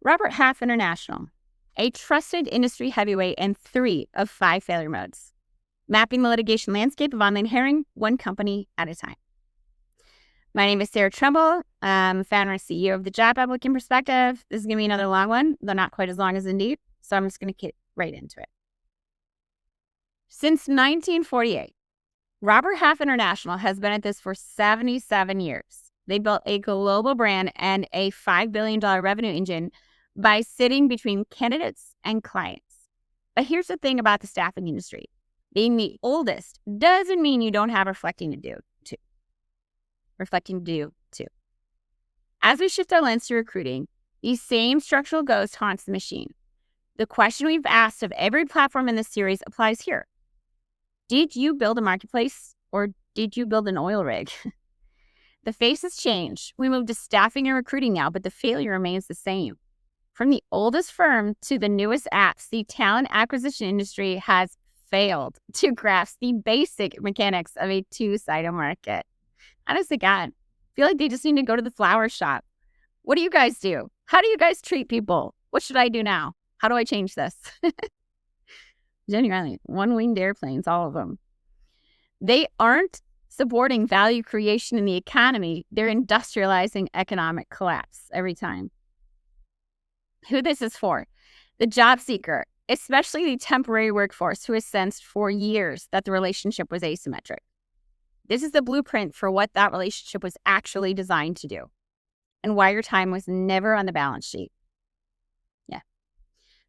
Robert Half International, a trusted industry heavyweight in 3 of 5 failure modes, mapping the litigation landscape of online hiring one company at a time. My name is Sarah Trumbull. I'm founder and CEO of the Job Applicant Perspective. This is going to be another long one, though not quite as long as Indeed, so I'm just going to get right into it. Since 1948, Robert Half International has been at this for 77 years. They built a global brand and a $5 billion revenue engine by sitting between candidates and clients. But here's the thing about the staffing industry. Being the oldest doesn't mean you don't have reflecting to do, too. As we shift our lens to recruiting, these same structural ghosts haunts the machine. The question we've asked of every platform in this series applies here. Did you build a marketplace or did you build an oil rig? The face has changed. We moved to staffing and recruiting now, but the failure remains the same. From the oldest firm to the newest apps, the talent acquisition industry has failed to grasp the basic mechanics of a two-sided market. Honest to God, I feel like they just need to go to the flower shop. What do you guys do? How do you guys treat people? What should I do now? How do I change this? Genuinely, one-winged airplanes, all of them. They aren't supporting value creation in the economy. They're industrializing economic collapse every time. Who this is for? The job seeker, especially the temporary workforce who has sensed for years that the relationship was asymmetric. This is the blueprint for what that relationship was actually designed to do and why your time was never on the balance sheet.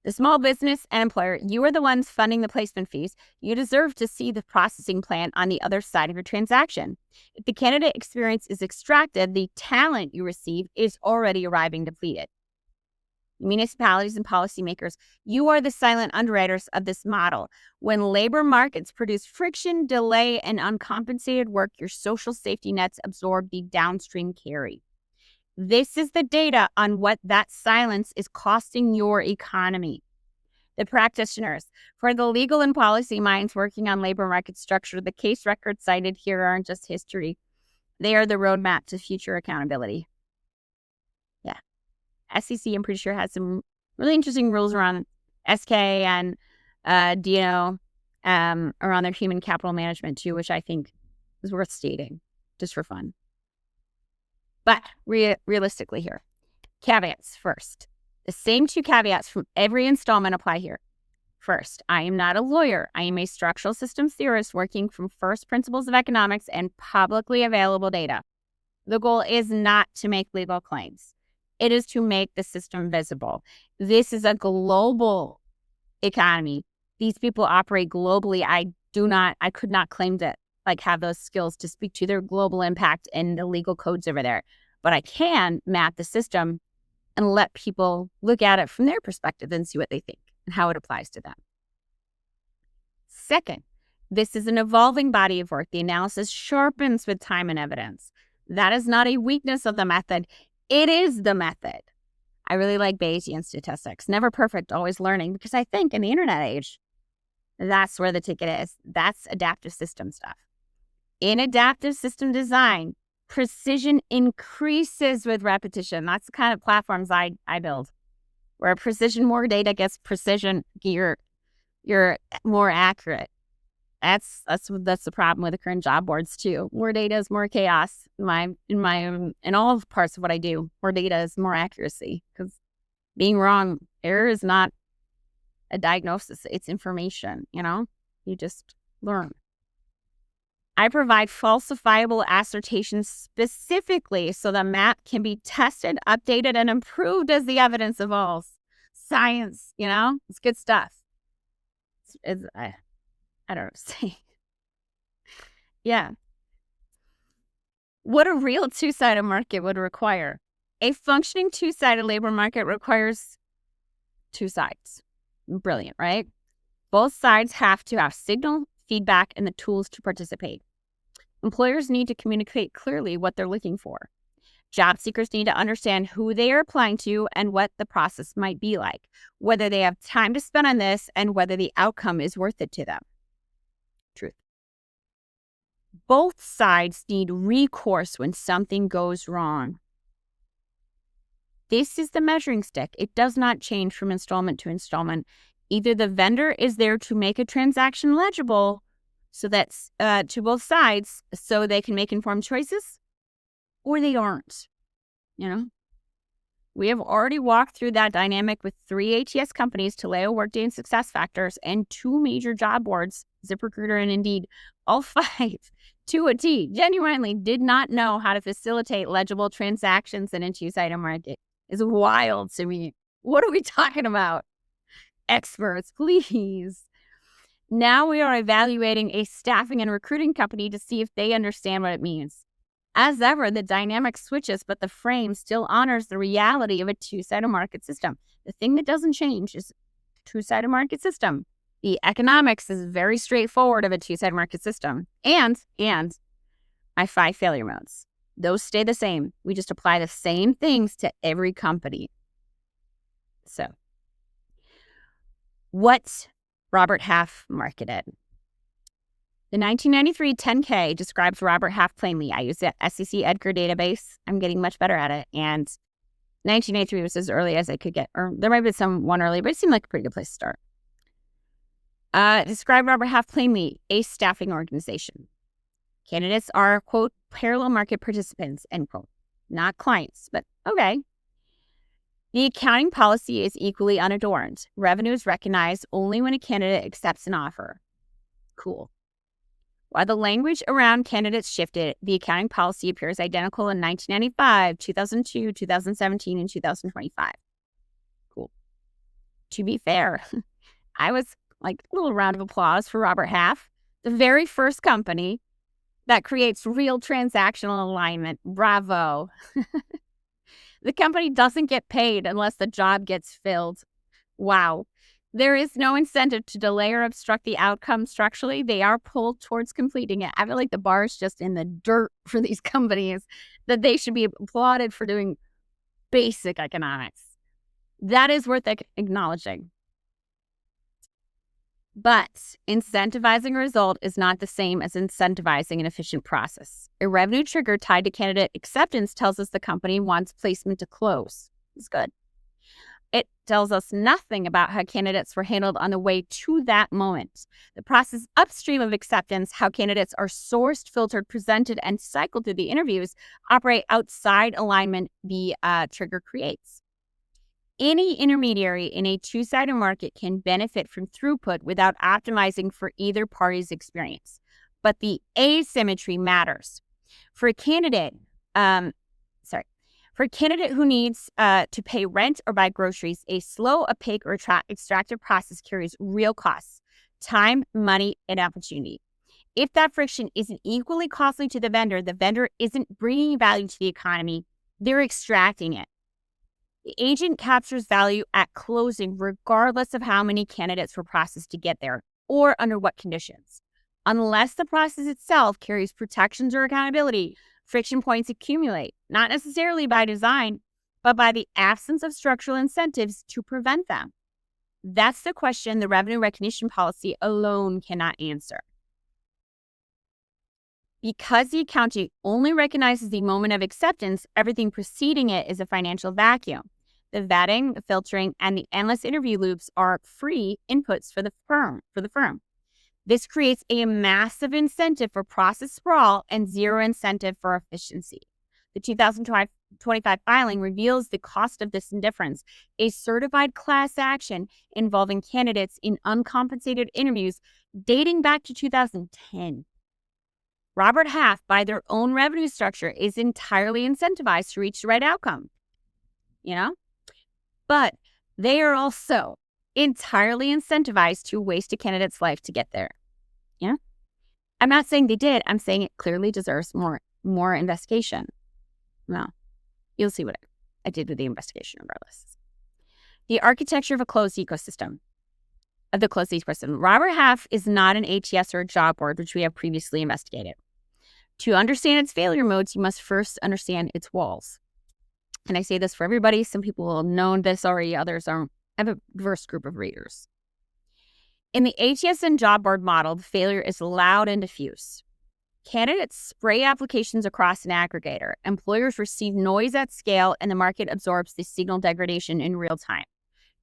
The small business and employer, you are the ones funding the placement fees. You deserve to see the processing plan on the other side of your transaction. If the candidate experience is extracted, the talent you receive is already arriving depleted. Municipalities and policymakers, you are the silent underwriters of this model. When labor markets produce friction, delay, and uncompensated work, your social safety nets absorb the downstream carry. This is the data on what that silence is costing your economy. The practitioners, for the legal and policy minds working on labor market structure, the case records cited here aren't just history. They are the roadmap to future accountability. Yeah. SEC, I'm pretty sure, has some really interesting rules around SK and DNO around their human capital management too, which I think is worth stating just for fun. But realistically here, caveats first. The same 2 caveats from every installment apply here. First, I am not a lawyer. I am a structural systems theorist working from first principles of economics and publicly available data. The goal is not to make legal claims. It is to make the system visible. This is a global economy. These people operate globally. I could not claim to have those skills to speak to their global impact and the legal codes over there. But I can map the system and let people look at it from their perspective and see what they think and how it applies to them. Second, this is an evolving body of work. The analysis sharpens with time and evidence. That is not a weakness of the method. It is the method. I really like Bayesian statistics. Never perfect, always learning, because I think in the internet age, that's where the ticket is. That's adaptive system stuff. In adaptive system design, precision increases with repetition. That's the kind of platforms I build, where precision, more data gets precision, you're more accurate. That's the problem with the current job boards too. More data is more chaos. In all parts of what I do, more data is more accuracy, because being wrong, error is not a diagnosis. It's information. You just learn. I provide falsifiable assertions specifically so the map can be tested, updated, and improved as the evidence evolves. Science, it's good stuff. I don't know what to say. Yeah. What a real two-sided market would require. A functioning two-sided labor market requires 2 sides. Brilliant, right? Both sides have to have signal, feedback, and the tools to participate. Employers need to communicate clearly what they're looking for. Job seekers need to understand who they are applying to and what the process might be like, whether they have time to spend on this, and whether the outcome is worth it to them. Truth. Both sides need recourse when something goes wrong. This is the measuring stick. It does not change from installment to installment. Either the vendor is there to make a transaction legible so that's to both sides so they can make informed choices, or they aren't. You know, we have already walked through that dynamic with 3 ATS companies, Taleo, Workday, and SuccessFactors, and 2 major job boards, ZipRecruiter and Indeed. All 5, to a T, genuinely did not know how to facilitate legible transactions in a two-sided market. It's wild to me. What are we talking about? Experts, please. Now we are evaluating a staffing and recruiting company to see if they understand what it means. As ever, the dynamic switches, but the frame still honors the reality of a two-sided market system. The thing that doesn't change is two-sided market system. The economics is very straightforward of a two-sided market system. And my 5 failure modes. Those stay the same. We just apply the same things to every company. So, what Robert Half marketed. The 1993 10K describes Robert Half plainly. I use the SEC Edgar database. I'm getting much better at it. And 1983 was as early as I could get, or there might be some one early, but it seemed like a pretty good place to start. Describe Robert Half plainly, a staffing organization. Candidates are, quote, parallel market participants, end quote. Not clients, but okay. The accounting policy is equally unadorned. Revenue is recognized only when a candidate accepts an offer. Cool. While the language around candidates shifted, the accounting policy appears identical in 1995, 2002, 2017, and 2025. Cool. To be fair, I was like a little round of applause for Robert Half, the very first company that creates real transactional alignment. Bravo. The company doesn't get paid unless the job gets filled. Wow. There is no incentive to delay or obstruct the outcome structurally. They are pulled towards completing it. I feel like the bar is just in the dirt for these companies, that they should be applauded for doing basic economics. That is worth acknowledging. But incentivizing a result is not the same as incentivizing an efficient process. A revenue trigger tied to candidate acceptance tells us the company wants placement to close. It's good. It tells us nothing about how candidates were handled on the way to that moment. The process upstream of acceptance, how candidates are sourced, filtered, presented, and cycled through the interviews, operate outside alignment the trigger creates. Any intermediary in a two-sided market can benefit from throughput without optimizing for either party's experience. But the asymmetry matters. For a candidate, who needs to pay rent or buy groceries, a slow, opaque, or extractive process carries real costs: time, money, and opportunity. If that friction isn't equally costly to the vendor isn't bringing value to the economy, they're extracting it. The agent captures value at closing regardless of how many candidates were processed to get there or under what conditions. Unless the process itself carries protections or accountability, friction points accumulate, not necessarily by design, but by the absence of structural incentives to prevent them. That's the question the revenue recognition policy alone cannot answer. Because the accounting only recognizes the moment of acceptance, everything preceding it is a financial vacuum. The vetting, the filtering, and the endless interview loops are free inputs for the firm. This creates a massive incentive for process sprawl and zero incentive for efficiency. The 2025 filing reveals the cost of this indifference: a certified class action involving candidates in uncompensated interviews dating back to 2010. Robert Half, by their own revenue structure, is entirely incentivized to reach the right outcome. But they are also entirely incentivized to waste a candidate's life to get there. I'm not saying they did. I'm saying it clearly deserves more investigation. Well, you'll see what I did with the investigation regardless. The architecture of a closed ecosystem. Robert Half is not an ATS or a job board, which we have previously investigated. To understand its failure modes, you must first understand its walls. And I say this for everybody. Some people will have known this already. Others aren't. I have a diverse group of readers. In the ATS and job board model, the failure is loud and diffuse. Candidates spray applications across an aggregator. Employers receive noise at scale, and the market absorbs the signal degradation in real time.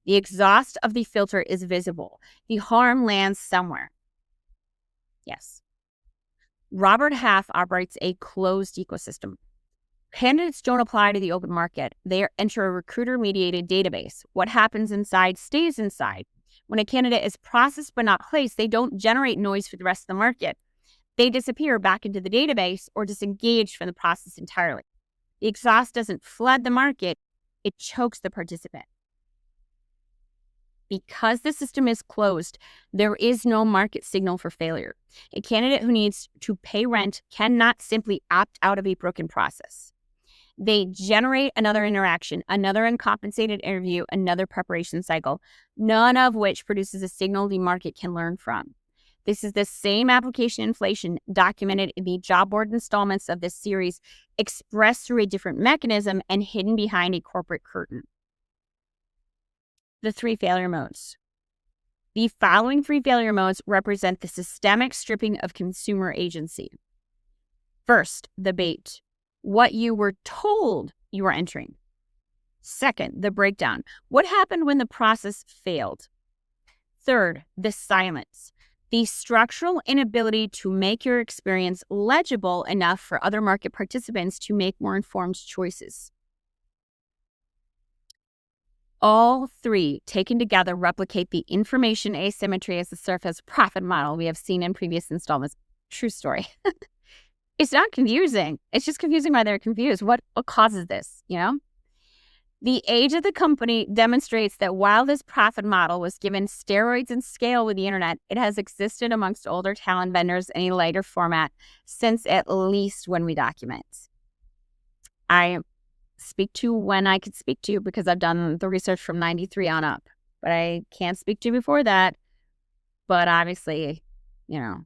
The exhaust of the filter is visible. The harm lands somewhere. Yes. Robert Half operates a closed ecosystem. Candidates don't apply to the open market. They enter a recruiter-mediated database. What happens inside stays inside. When a candidate is processed but not placed, they don't generate noise for the rest of the market. They disappear back into the database or disengage from the process entirely. The exhaust doesn't flood the market, it chokes the participant. Because the system is closed, there is no market signal for failure. A candidate who needs to pay rent cannot simply opt out of a broken process. They generate another interaction, another uncompensated interview, another preparation cycle, none of which produces a signal the market can learn from. This is the same application inflation documented in the job board installments of this series, expressed through a different mechanism and hidden behind a corporate curtain. The 3 failure modes. The following 3 failure modes represent the systemic stripping of consumer agency. First, the bait. What you were told you were entering. Second, the breakdown. What happened when the process failed? Third, the silence. The structural inability to make your experience legible enough for other market participants to make more informed choices. All 3, taken together, replicate the information asymmetry as the surface profit model we have seen in previous installments. True story. It's not confusing. It's just confusing why they're confused. What causes this, The age of the company demonstrates that while this profit model was given steroids and scale with the internet, it has existed amongst older talent vendors in a lighter format since at least when we document. I speak to when I could speak to because I've done the research from 93 on up, but I can't speak to before that. But obviously, it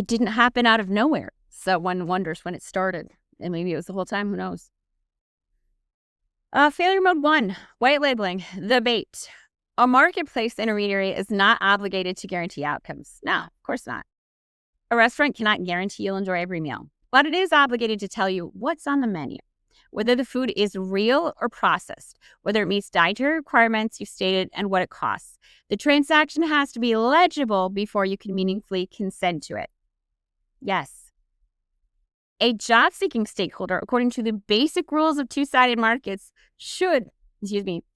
didn't happen out of nowhere. So one wonders when it started, and maybe it was the whole time, who knows? Failure mode 1, white labeling, the bait. A marketplace intermediary is not obligated to guarantee outcomes. No, of course not. A restaurant cannot guarantee you'll enjoy every meal, but it is obligated to tell you what's on the menu, whether the food is real or processed, whether it meets dietary requirements you've stated, and what it costs. The transaction has to be legible before you can meaningfully consent to it. Yes. A job-seeking stakeholder, according to the basic rules of two-sided markets, should,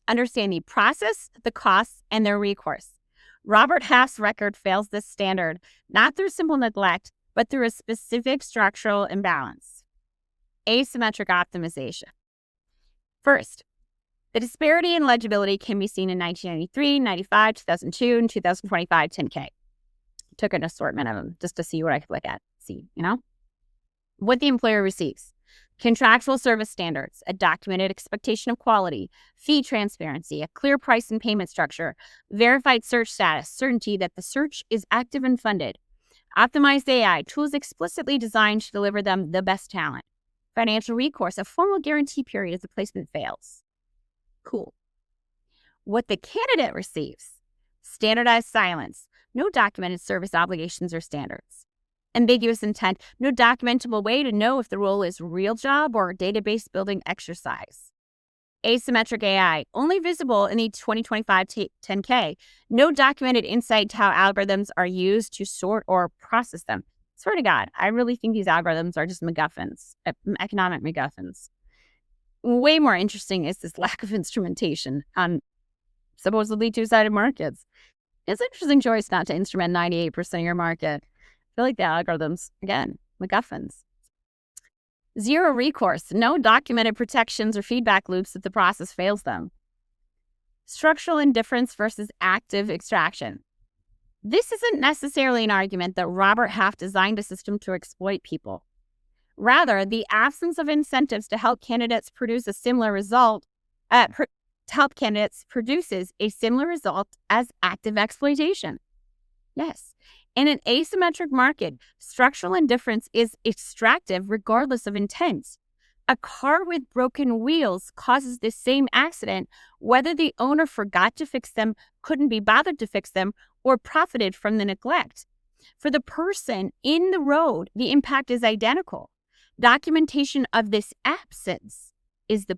understand the process, the costs, and their recourse. Robert Half's record fails this standard, not through simple neglect, but through a specific structural imbalance. Asymmetric optimization. First, the disparity in legibility can be seen in 1993, 95, 2002, and 2025 10K. Took an assortment of them just to see what I could look at. What the employer receives. Contractual service standards, a documented expectation of quality, fee transparency, a clear price and payment structure, verified search status, certainty that the search is active and funded, optimized AI, tools explicitly designed to deliver them the best talent, financial recourse, a formal guarantee period if the placement fails. Cool. What the candidate receives. Standardized silence, no documented service obligations or standards. Ambiguous intent, no documentable way to know if the role is real job or database building exercise. Asymmetric AI, only visible in the 2025 10K. No documented insight to how algorithms are used to sort or process them. Swear to God, I really think these algorithms are just MacGuffins, economic MacGuffins. Way more interesting is this lack of instrumentation on supposedly two-sided markets. It's an interesting choice not to instrument 98% of your market. I feel like the algorithms, again, MacGuffins. Zero recourse, no documented protections or feedback loops if the process fails them. Structural indifference versus active extraction. This isn't necessarily an argument that Robert Half designed a system to exploit people. Rather, the absence of incentives to help candidates produce a similar result, produces a similar result as active exploitation. Yes. In an asymmetric market, structural indifference is extractive regardless of intent. A car with broken wheels causes the same accident whether the owner forgot to fix them, couldn't be bothered to fix them, or profited from the neglect. For the person in the road, the impact is identical. Documentation of this absence is the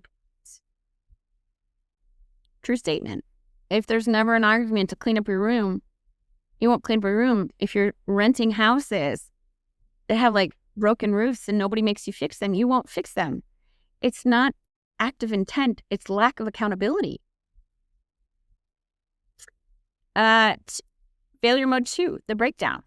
true statement. If there's never an argument to clean up your room, you won't clean up your room. If you're renting houses that have like broken roofs and nobody makes you fix them, you won't fix them. It's not active intent, it's lack of accountability. Failure mode 2, the breakdown.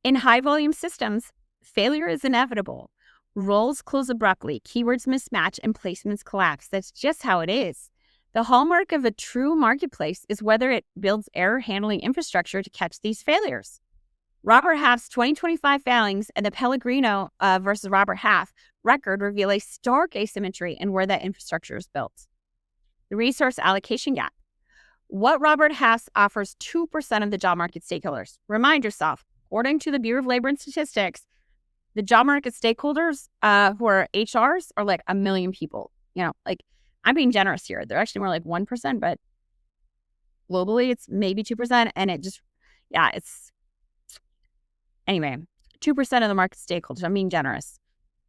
In high volume systems, failure is inevitable. Roles close abruptly, keywords mismatch, and placements collapse. That's just how it is. The hallmark of a true marketplace is whether it builds error handling infrastructure to catch these failures. Robert Half's 2025 filings and the Pellegrino versus Robert Half record reveal a stark asymmetry in where that infrastructure is built. The resource allocation gap. What Robert Half offers 2% of the job market stakeholders. Remind yourself, according to the Bureau of Labor and Statistics, the job market stakeholders who are HRs are like 1 million people. You know, like I'm being generous here. They're actually more like 1%, but globally it's maybe 2%. And it just, anyway, 2% of the market stakeholders. I'm being generous.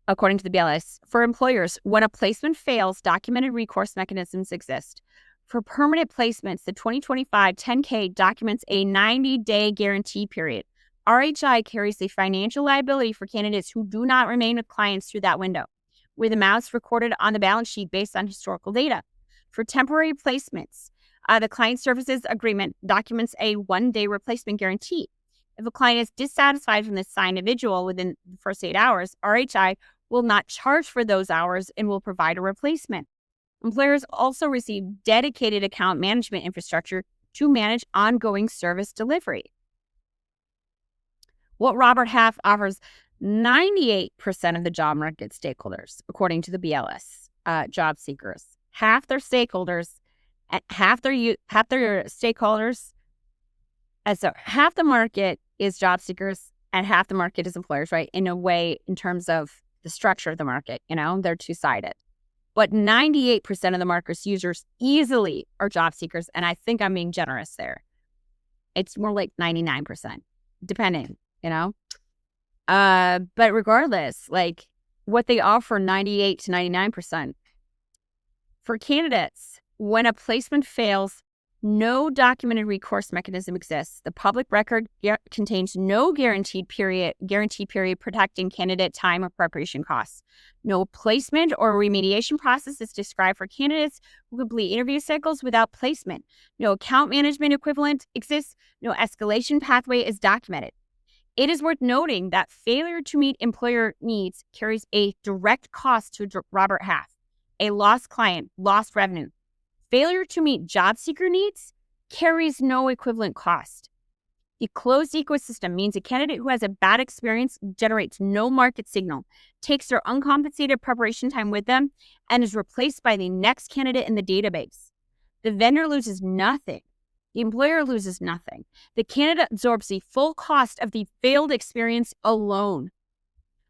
According to the BLS, for employers, when a placement fails, documented recourse mechanisms exist. For permanent placements, the 2025 10K documents a 90-day guarantee period. RHI carries the financial liability for candidates who do not remain with clients through that window, with amounts recorded on the balance sheet based on historical data. For temporary placements, the client services agreement documents a 1-day replacement guarantee. If a client is dissatisfied from the assigned individual within the first 8 hours, RHI will not charge for those hours and will provide a replacement. Employers also receive dedicated account management infrastructure to manage ongoing service delivery. What Robert Half offers 98% of the job market stakeholders, according to the BLS, job seekers. Half their stakeholders, half their stakeholders, so half the market is job seekers and half the market is employers, right? In a way, in terms of the structure of the market, they're two-sided. But 98% of the market's users easily are job seekers, and I think I'm being generous there. It's more like 99%, depending, But regardless, like what they offer, 98 to 99%. For candidates, when a placement fails, no documented recourse mechanism exists. The public record contains no guarantee period protecting candidate time or preparation costs. No placement or remediation process is described for candidates who complete interview cycles without placement. No account management equivalent exists. No escalation pathway is documented. It is worth noting that failure to meet employer needs carries a direct cost to Robert Half, a lost client, lost revenue. Failure to meet job seeker needs carries no equivalent cost. The closed ecosystem means a candidate who has a bad experience generates no market signal, takes their uncompensated preparation time with them, and is replaced by the next candidate in the database. The vendor loses nothing. The employer loses nothing. The candidate absorbs the full cost of the failed experience alone.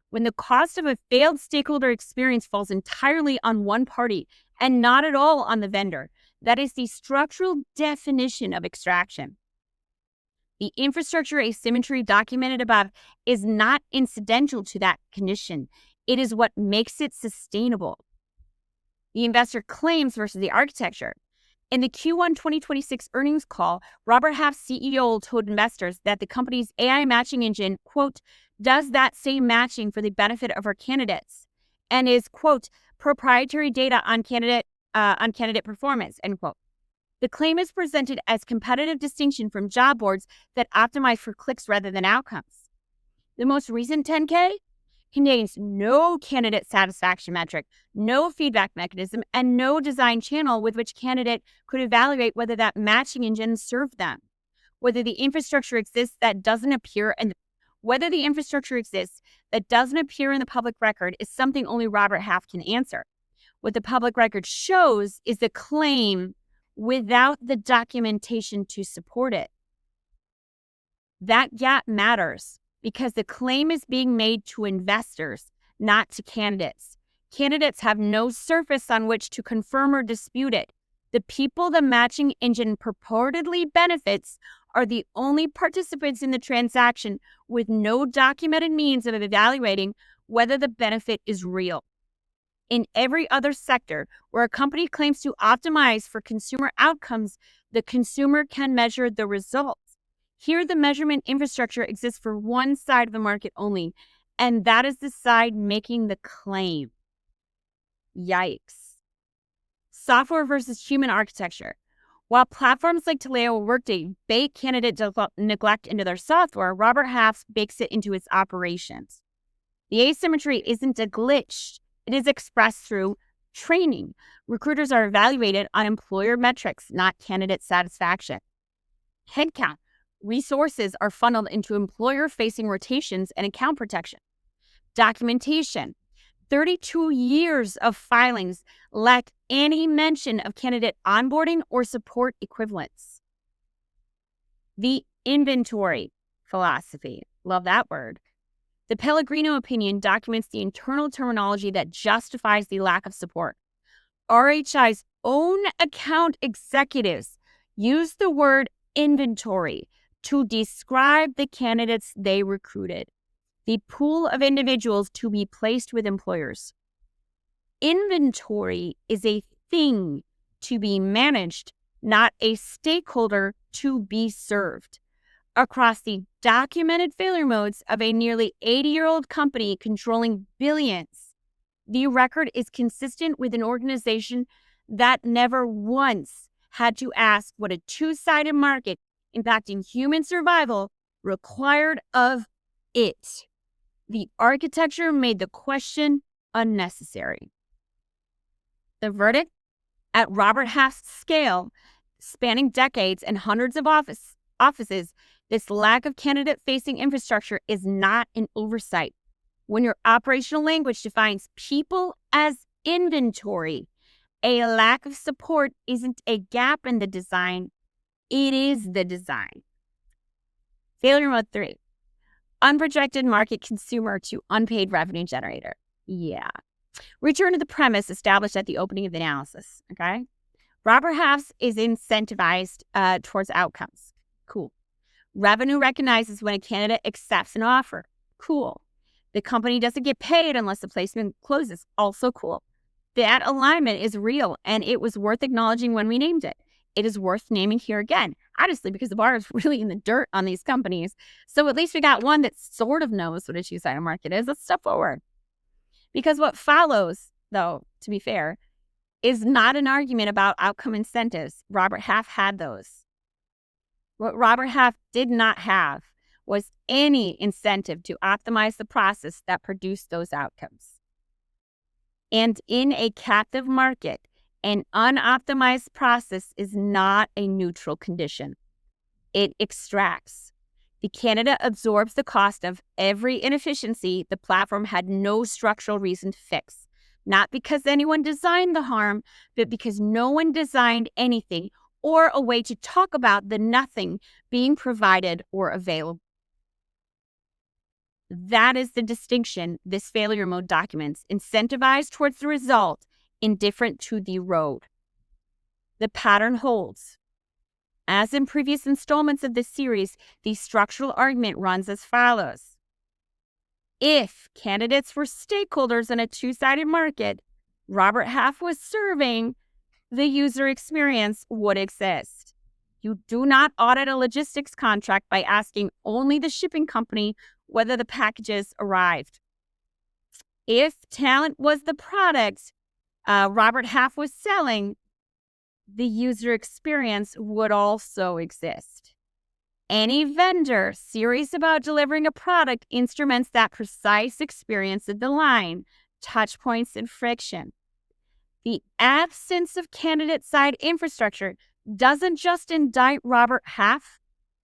When the cost of a failed stakeholder experience falls entirely on one party and not at all on the vendor, that is the structural definition of extraction. The infrastructure asymmetry documented above is not incidental to that condition. It is what makes it sustainable. The investor claims versus the architecture. In the Q1 2026 earnings call, Robert Half's CEO told investors that the company's AI matching engine, quote, does that same matching for the benefit of our candidates and is, quote, proprietary data on candidate performance, end quote. The claim is presented as competitive distinction from job boards that optimize for clicks rather than outcomes. The most recent 10K contains no candidate satisfaction metric, no feedback mechanism, and no design channel with which candidate could evaluate whether that matching engine served them. Whether the infrastructure exists that doesn't appear in the public record is something only Robert Half can answer. What the public record shows is the claim without the documentation to support it. That gap matters because the claim is being made to investors, not to candidates. Candidates have no surface on which to confirm or dispute it. The people the matching engine purportedly benefits are the only participants in the transaction with no documented means of evaluating whether the benefit is real. In every other sector where a company claims to optimize for consumer outcomes, the consumer can measure the results. Here, the measurement infrastructure exists for one side of the market only, and that is the side making the claim. Yikes. Software versus human architecture. While platforms like Taleo or Workday bake candidate neglect into their software, Robert Half bakes it into its operations. The asymmetry isn't a glitch. It is expressed through training. Recruiters are evaluated on employer metrics, not candidate satisfaction. Headcount. Resources are funneled into employer-facing rotations and account protection. Documentation. 32 years of filings lack any mention of candidate onboarding or support equivalents. The inventory philosophy. Love that word. The Pellegrino opinion documents the internal terminology that justifies the lack of support. RHI's own account executives use the word inventory to describe the candidates they recruited, the pool of individuals to be placed with employers. Inventory is a thing to be managed, not a stakeholder to be served. Across the documented failure modes of a nearly 80-year-old company controlling billions, the record is consistent with an organization that never once had to ask what a two-sided market impacting human survival required of it. The architecture made the question unnecessary. The verdict? At Robert Half's scale, spanning decades and hundreds of offices, this lack of candidate-facing infrastructure is not an oversight. When your operational language defines people as inventory, a lack of support isn't a gap in the design, it is the design. Failure mode 3. Unprojected market consumer to unpaid revenue generator. Yeah. Return to the premise established at the opening of the analysis, okay? Robert Half is incentivized towards outcomes. Cool. Revenue recognizes when a candidate accepts an offer. Cool. The company doesn't get paid unless the placement closes. Also cool. That alignment is real, and it was worth acknowledging when we named it. It is worth naming here again, honestly, because the bar is really in the dirt on these companies. So at least we got one that sort of knows what a two-sided market is. Let's step forward. Because what follows, though, to be fair, is not an argument about outcome incentives. Robert Half had those. What Robert Half did not have was any incentive to optimize the process that produced those outcomes. And in a captive market, an unoptimized process is not a neutral condition. It extracts. The candidate absorbs the cost of every inefficiency the platform had no structural reason to fix. Not because anyone designed the harm, but because no one designed anything or a way to talk about the nothing being provided or available. That is the distinction this failure mode documents, incentivized towards the result, indifferent to the road. The pattern holds. As in previous installments of this series, the structural argument runs as follows. If candidates were stakeholders in a two-sided market Robert Half was serving, the user experience would exist. You do not audit a logistics contract by asking only the shipping company whether the packages arrived. If talent was the product Robert Half was selling, the user experience would also exist. Any vendor serious about delivering a product instruments that precise experience of the line, touch points, and friction. The absence of candidate-side infrastructure doesn't just indict Robert Half,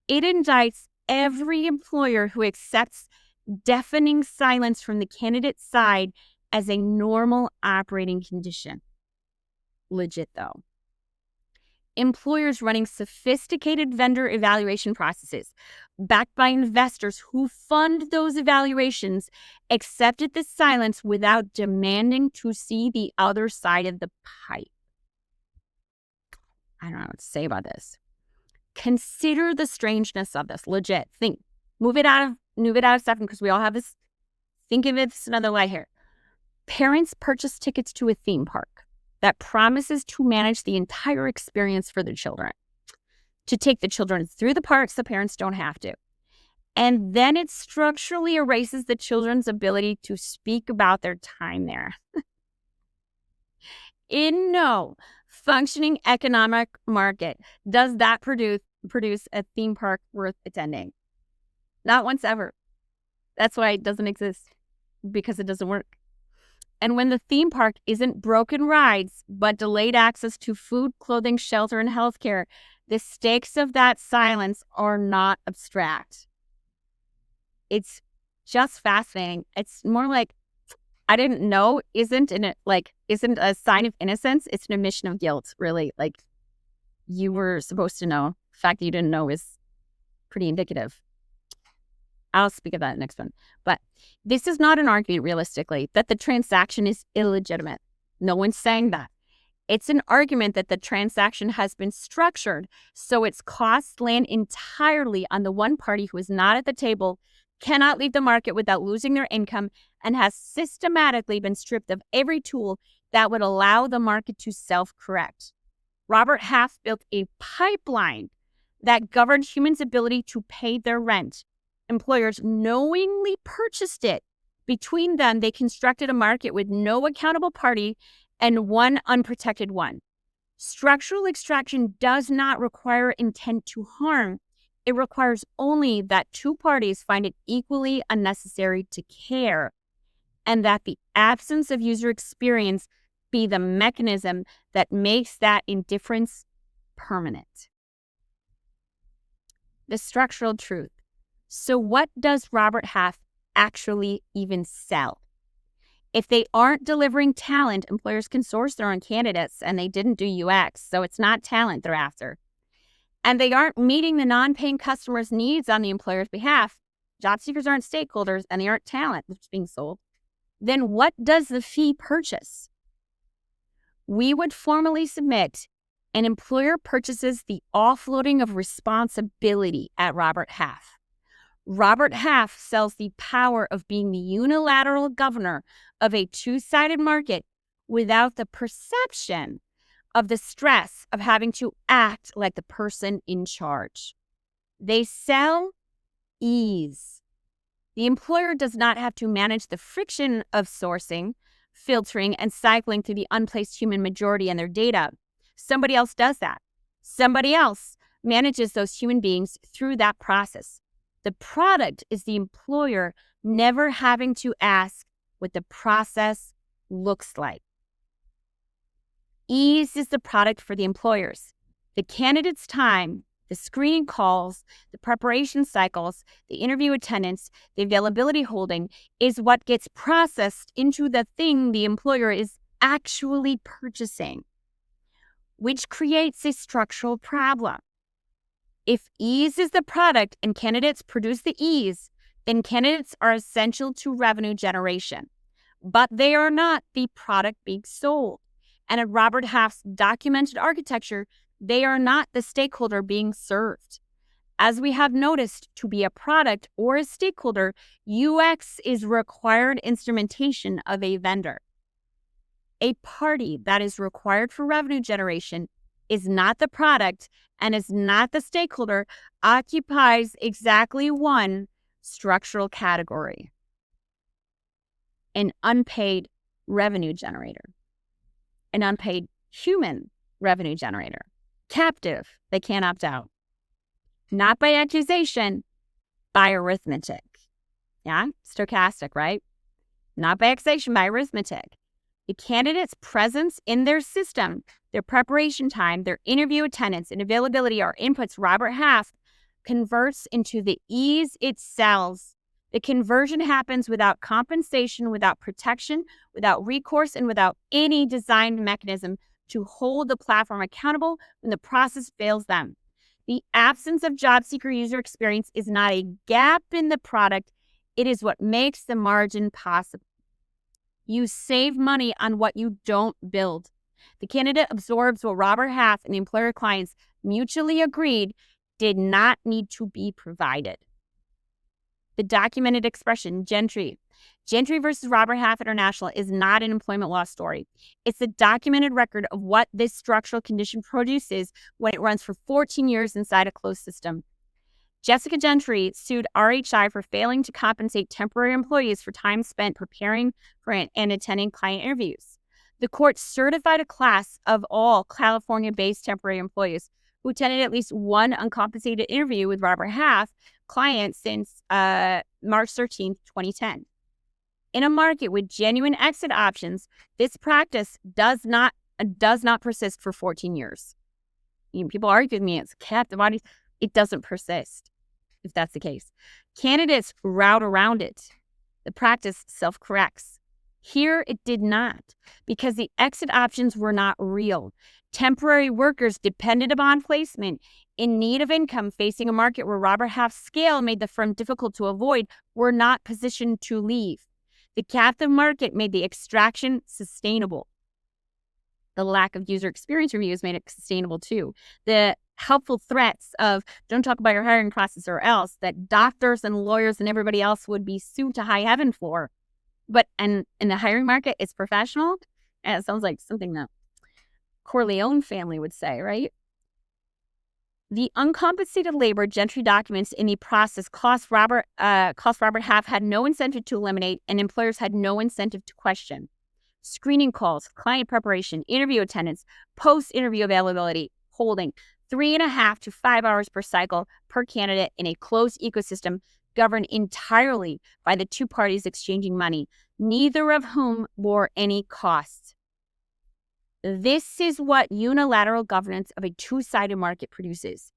it indicts every employer who accepts deafening silence from the candidate side as a normal operating condition. Legit, though. Employers running sophisticated vendor evaluation processes, backed by investors who fund those evaluations, accepted the silence without demanding to see the other side of the pipe. I don't know what to say about this. Consider the strangeness of this. Legit. Think. Move it out of stuff because we all have this. Think of it as another light here. Parents purchase tickets to a theme park that promises to manage the entire experience for their children. To take the children through the parks, the parents don't have to. And then it structurally erases the children's ability to speak about their time there. In no functioning economic market does that produce a theme park worth attending. Not once ever. That's why it doesn't exist, because it doesn't work. And when the theme park isn't broken rides, but delayed access to food, clothing, shelter, and healthcare, the stakes of that silence are not abstract. It's just fascinating. It's more like, I didn't know isn't a sign of innocence. It's an admission of guilt, really. Like, you were supposed to know. The fact that you didn't know is pretty indicative. I'll speak of that next one. But this is not an argument, realistically, that the transaction is illegitimate. No one's saying that. It's an argument that the transaction has been structured so its costs land entirely on the one party who is not at the table, cannot leave the market without losing their income, and has systematically been stripped of every tool that would allow the market to self-correct. Robert Half built a pipeline that governed humans' ability to pay their rent. Employers knowingly purchased it. Between them, they constructed a market with no accountable party and one unprotected one. Structural extraction does not require intent to harm. It requires only that two parties find it equally unnecessary to care, and that the absence of user experience be the mechanism that makes that indifference permanent. The structural truth. So what does Robert Half actually even sell? If they aren't delivering talent, employers can source their own candidates, and they didn't do UX, so it's not talent they're after. And they aren't meeting the non-paying customers' needs on the employer's behalf. Job seekers aren't stakeholders, and they aren't talent that's being sold. Then what does the fee purchase? We would formally submit an employer purchases the offloading of responsibility at Robert Half. Robert Half sells the power of being the unilateral governor of a two-sided market without the perception of the stress of having to act like the person in charge. They sell ease. The employer does not have to manage the friction of sourcing, filtering, and cycling through the unplaced human majority and their data. Somebody else does that. Somebody else manages those human beings through that process. The product is the employer never having to ask what the process looks like. Ease is the product for the employers. The candidate's time, the screening calls, the preparation cycles, the interview attendance, the availability holding is what gets processed into the thing the employer is actually purchasing, which creates a structural problem. If ease is the product and candidates produce the ease, then candidates are essential to revenue generation. But they are not the product being sold. And at Robert Half's documented architecture, they are not the stakeholder being served. As we have noticed, to be a product or a stakeholder, UX is required instrumentation of a vendor. A party that is required for revenue generation is not the product and is not the stakeholder, occupies exactly one structural category: an unpaid revenue generator, an unpaid human revenue generator, captive, they can't opt out. Not by accusation, by arithmetic. Yeah, stochastic, right? Not by accusation, by arithmetic. The candidate's presence in their system, their preparation time, their interview attendance, and availability are inputs Robert Half converts into the ease it sells. The conversion happens without compensation, without protection, without recourse, and without any designed mechanism to hold the platform accountable when the process fails them. The absence of job seeker user experience is not a gap in the product. It is what makes the margin possible. You save money on what you don't build. The candidate absorbs what Robert Half and the employer clients mutually agreed did not need to be provided. The documented expression, Gentry. Gentry versus Robert Half International is not an employment law story. It's a documented record of what this structural condition produces when it runs for 14 years inside a closed system. Jessica Gentry sued RHI for failing to compensate temporary employees for time spent preparing for and attending client interviews. The court certified a class of all California-based temporary employees who attended at least one uncompensated interview with Robert Half client since March 13th, 2010. In a market with genuine exit options, this practice does not persist for 14 years. People argue with me, it's captive audience. It doesn't persist if that's the case. Candidates route around it. The practice self-corrects. Here, it did not, because the exit options were not real. Temporary workers depended upon placement in need of income facing a market where Robert Half's scale made the firm difficult to avoid were not positioned to leave. The captive market made the extraction sustainable. The lack of user experience reviews made it sustainable too. The helpful threats of don't talk about your hiring process or else that doctors and lawyers and everybody else would be sued to high heaven for. But and in the hiring market, it's professional. And it sounds like something that Corleone family would say, right? The uncompensated labor Gentry documents in the process cost Robert Half had no incentive to eliminate, and employers had no incentive to question. Screening calls, client preparation, interview attendance, post-interview availability, holding 3.5 to 5 hours per cycle per candidate in a closed ecosystem governed entirely by the two parties exchanging money, neither of whom bore any costs. This is what unilateral governance of a two-sided market produces.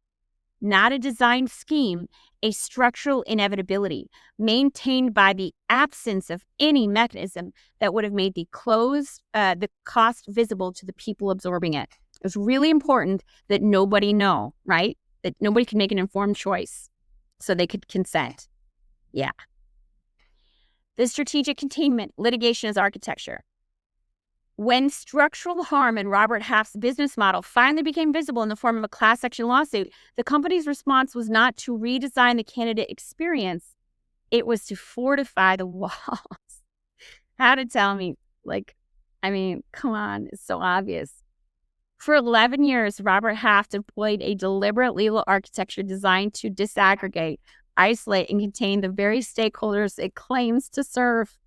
Not a design scheme, a structural inevitability maintained by the absence of any mechanism that would have made the cost visible to the people absorbing it. It's really important that nobody know, right? That nobody can make an informed choice so they could consent. Yeah. The strategic containment, litigation as architecture. When structural harm in Robert Half's business model finally became visible in the form of a class action lawsuit, the company's response was not to redesign the candidate experience. It was to fortify the walls. How to tell me? Come on, it's so obvious. For 11 years, Robert Half deployed a deliberate legal architecture designed to disaggregate, isolate, and contain the very stakeholders it claims to serve.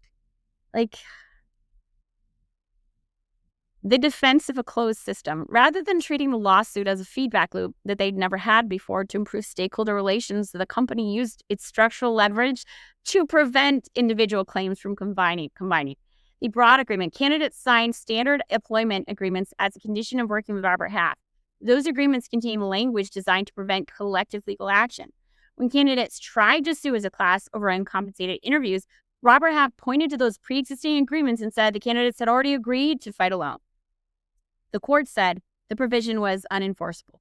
The defense of a closed system, rather than treating the lawsuit as a feedback loop that they'd never had before to improve stakeholder relations, the company used its structural leverage to prevent individual claims from combining. The broad agreement. Candidates signed standard employment agreements as a condition of working with Robert Half. Those agreements contain language designed to prevent collective legal action. When candidates tried to sue as a class over uncompensated interviews, Robert Half pointed to those pre-existing agreements and said the candidates had already agreed to fight alone. The court said the provision was unenforceable.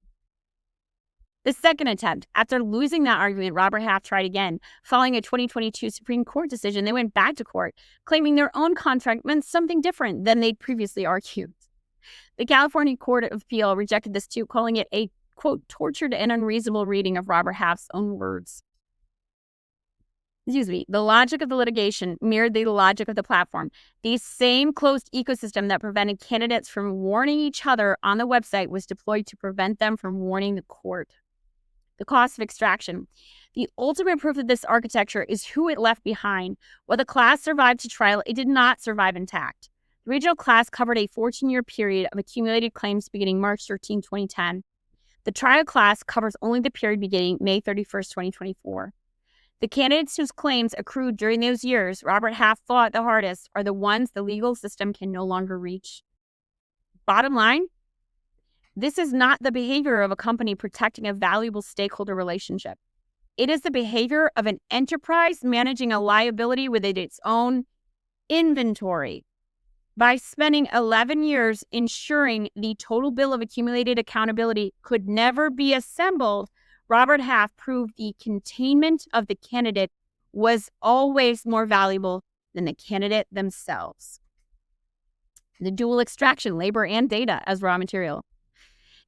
The second attempt, after losing that argument, Robert Half tried again. Following a 2022 Supreme Court decision, they went back to court, claiming their own contract meant something different than they'd previously argued. The California Court of Appeal rejected this too, calling it a, quote, tortured and unreasonable reading of Robert Half's own words. The logic of the litigation mirrored the logic of the platform. The same closed ecosystem that prevented candidates from warning each other on the website was deployed to prevent them from warning the court. The cost of extraction. The ultimate proof of this architecture is who it left behind. While the class survived to trial, it did not survive intact. The original class covered a 14-year period of accumulated claims beginning March 13, 2010. The trial class covers only the period beginning May 31st, 2024. The candidates whose claims accrued during those years Robert Half fought the hardest are the ones the legal system can no longer reach. Bottom line, this is not the behavior of a company protecting a valuable stakeholder relationship. It is the behavior of an enterprise managing a liability within its own inventory. By spending 11 years ensuring the total bill of accumulated accountability could never be assembled, Robert Half proved the containment of the candidate was always more valuable than the candidate themselves. The dual extraction, labor and data as raw material.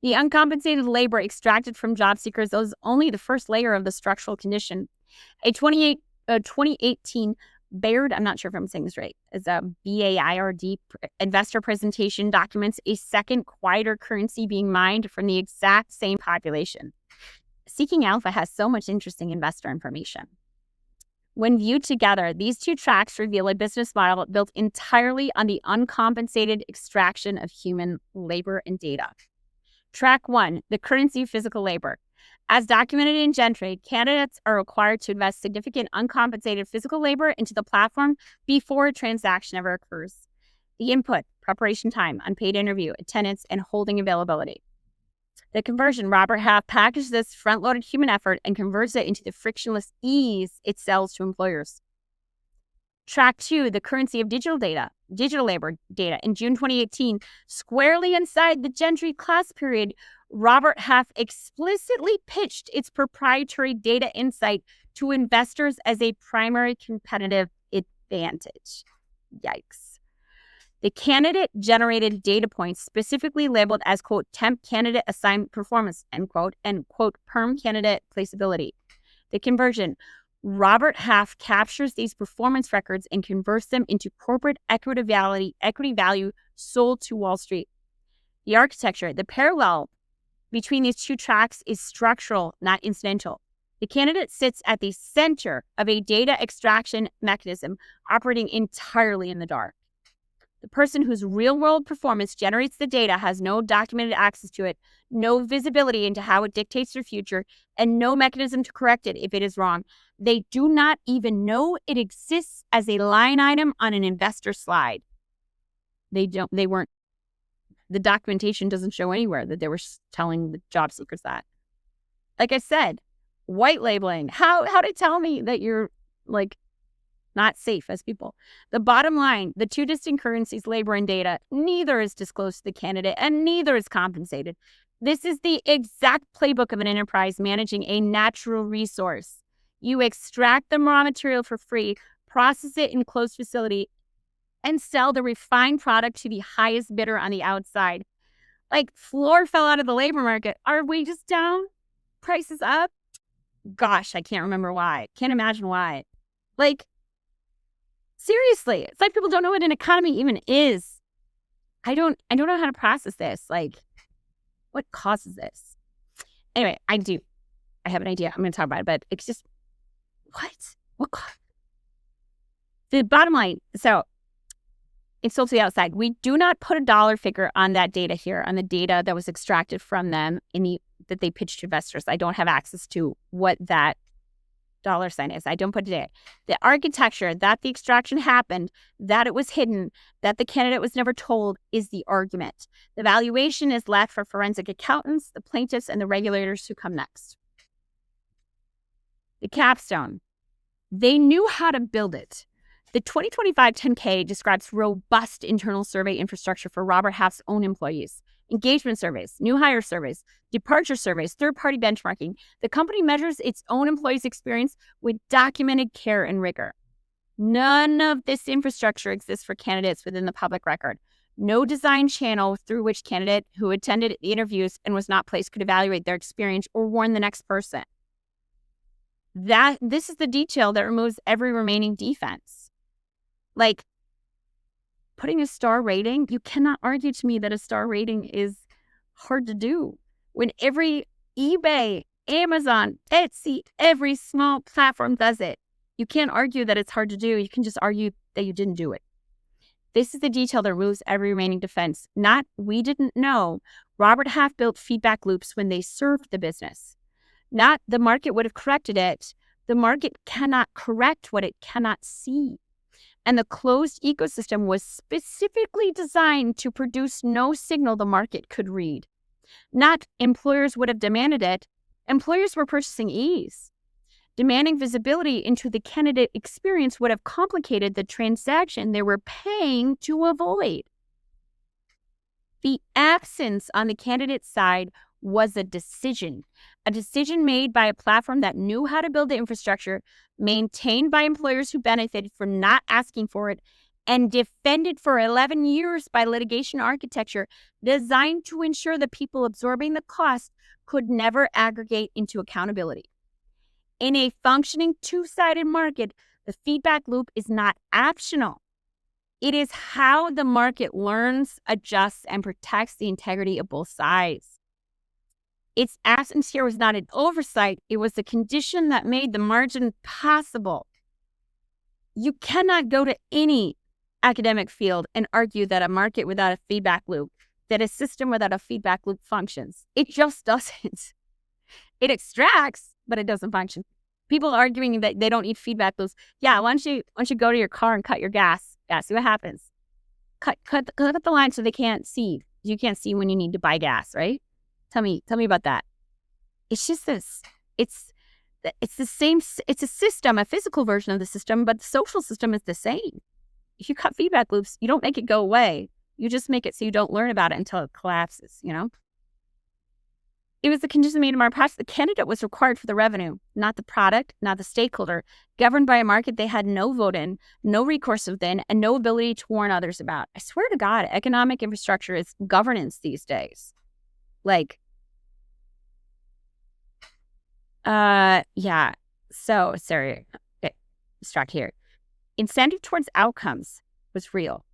The uncompensated labor extracted from job seekers is only the first layer of the structural condition. A 2018 Baird, I'm not sure if I'm saying this right, is a BAIRD investor presentation documents a second, quieter currency being mined from the exact same population. Seeking Alpha has so much interesting investor information. When viewed together, these two tracks reveal a business model built entirely on the uncompensated extraction of human labor and data. Track 1, the currency of physical labor. As documented in Gentry, candidates are required to invest significant uncompensated physical labor into the platform before a transaction ever occurs. The input, preparation time, unpaid interview, attendance, and holding availability. The conversion, Robert Half packaged this front-loaded human effort and converts it into the frictionless ease it sells to employers. Track 2, the currency of digital labor data. In June 2018, squarely inside the Gentry class period, Robert Half explicitly pitched its proprietary data insight to investors as a primary competitive advantage. Yikes. The candidate-generated data points specifically labeled as, quote, temp candidate assignment performance, end quote, and, quote, perm candidate placeability. The conversion, Robert Half captures these performance records and converts them into corporate equity value sold to Wall Street. The architecture, the parallel between these two tracks is structural, not incidental. The candidate sits at the center of a data extraction mechanism operating entirely in the dark. The person whose real-world performance generates the data has no documented access to it, no visibility into how it dictates their future, and no mechanism to correct it if it is wrong. They do not even know it exists as a line item on an investor slide. The documentation doesn't show anywhere that they were telling the job seekers that. Like I said, white labeling. How to tell me that you're like not safe as people. The bottom line, the two distinct currencies, labor and data, neither is disclosed to the candidate and neither is compensated. This is the exact playbook of an enterprise managing a natural resource. You extract the raw material for free, process it in closed facility, and sell the refined product to the highest bidder on the outside. Like, floor fell out of the labor market. Are wages down? Prices up? Gosh, I can't remember why. Can't imagine why. Like, seriously, it's like people don't know what an economy even is. I don't know how to process this. Like, what causes this? Anyway, I do. I have an idea. I'm going to talk about it, but it's just, what? The bottom line, so it's sold to the outside. We do not put a dollar figure on that data here, on the data that was extracted from them that they pitched to investors. I don't have access to what that dollar sign is. I don't put it in. The architecture that the extraction happened, that it was hidden, that the candidate was never told is the argument. The valuation is left for forensic accountants, the plaintiffs, and the regulators who come next. The capstone. They knew how to build it. The 2025 10K describes robust internal survey infrastructure for Robert Half's own employees. Engagement surveys, new hire surveys, departure surveys, third-party benchmarking. The company measures its own employees' experience with documented care and rigor. None of this infrastructure exists for candidates within the public record. No design channel through which candidate who attended the interviews and was not placed could evaluate their experience or warn the next person. This is the detail that removes every remaining defense. Like, putting a star rating, you cannot argue to me that a star rating is hard to do. When every eBay, Amazon, Etsy, every small platform does it. You can't argue that it's hard to do. You can just argue that you didn't do it. This is the detail that removes every remaining defense. Not, we didn't know. Robert Half built feedback loops when they served the business. Not, the market would have corrected it. The market cannot correct what it cannot see. And the closed ecosystem was specifically designed to produce no signal the market could read. Not employers would have demanded it. Employers were purchasing ease. Demanding visibility into the candidate experience would have complicated the transaction they were paying to avoid. The absence on the candidate side was a decision made by a platform that knew how to build the infrastructure, maintained by employers who benefited from not asking for it, and defended for 11 years by litigation architecture designed to ensure the people absorbing the cost could never aggregate into accountability. In a functioning two-sided market, the feedback loop is not optional. It is how the market learns, adjusts, and protects the integrity of both sides. Its absence here was not an oversight. It was the condition that made the margin possible. You cannot go to any academic field and argue that a market without a feedback loop, that a system without a feedback loop functions. It just doesn't. It extracts, but it doesn't function. People arguing that they don't need feedback loops. Yeah, why don't you go to your car and cut your gas? Yeah, see what happens. Cut the line so they can't see. You can't see when you need to buy gas, right? Tell me about that. It's just this. It's the same. It's a system, a physical version of the system, but the social system is the same. If you cut feedback loops, you don't make it go away. You just make it so you don't learn about it until it collapses, It was the condition made in our process. The candidate was required for the revenue, not the product, not the stakeholder, governed by a market they had no vote in, no recourse within, and no ability to warn others about. I swear to God, economic infrastructure is governance these days. Yeah. So, sorry, okay, distract here. Incentive towards outcomes was real.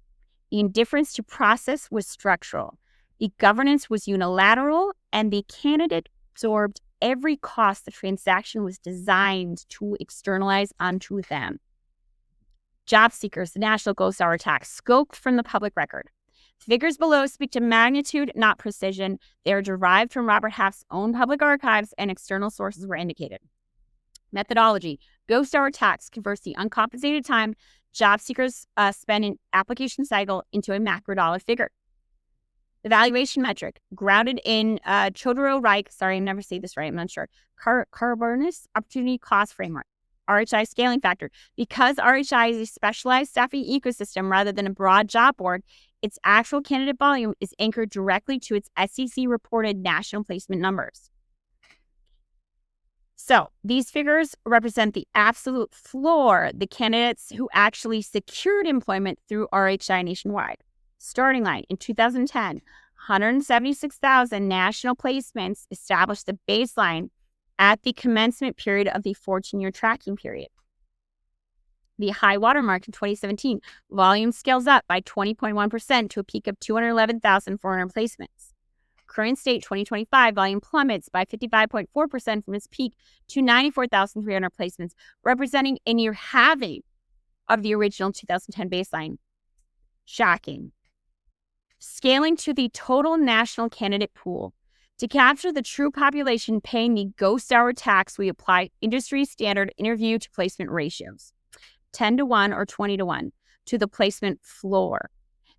The indifference to process was structural. The governance was unilateral, and the candidate absorbed every cost the transaction was designed to externalize onto them. Job seekers, the national ghost hour tax, scoped from the public record. Figures below speak to magnitude, not precision. They are derived from Robert Half's own public archives, and external sources were indicated. Methodology. Ghost hour tax converts the uncompensated time job seekers spend in application cycle into a macro dollar figure. The valuation metric, grounded in Chodorow-Reich, sorry, I never say this right, I'm not sure, Carbonus Opportunity Cost Framework, RHI scaling factor. Because RHI is a specialized staffing ecosystem rather than a broad job board, its actual candidate volume is anchored directly to its SEC-reported national placement numbers. So these figures represent the absolute floor, the candidates who actually secured employment through RHI nationwide. Starting line, in 2010, 176,000 national placements established the baseline at the commencement period of the 14-year tracking period. The high watermark in 2017, volume scales up by 20.1% to a peak of 211,400 placements. Current state 2025 volume plummets by 55.4% from its peak to 94,300 placements, representing a near halving of the original 2010 baseline. Shocking. Scaling to the total national candidate pool. To capture the true population paying the ghost hour tax, we apply industry standard interview to placement ratios, 10-to-1 or 20-to-1, to the placement floor.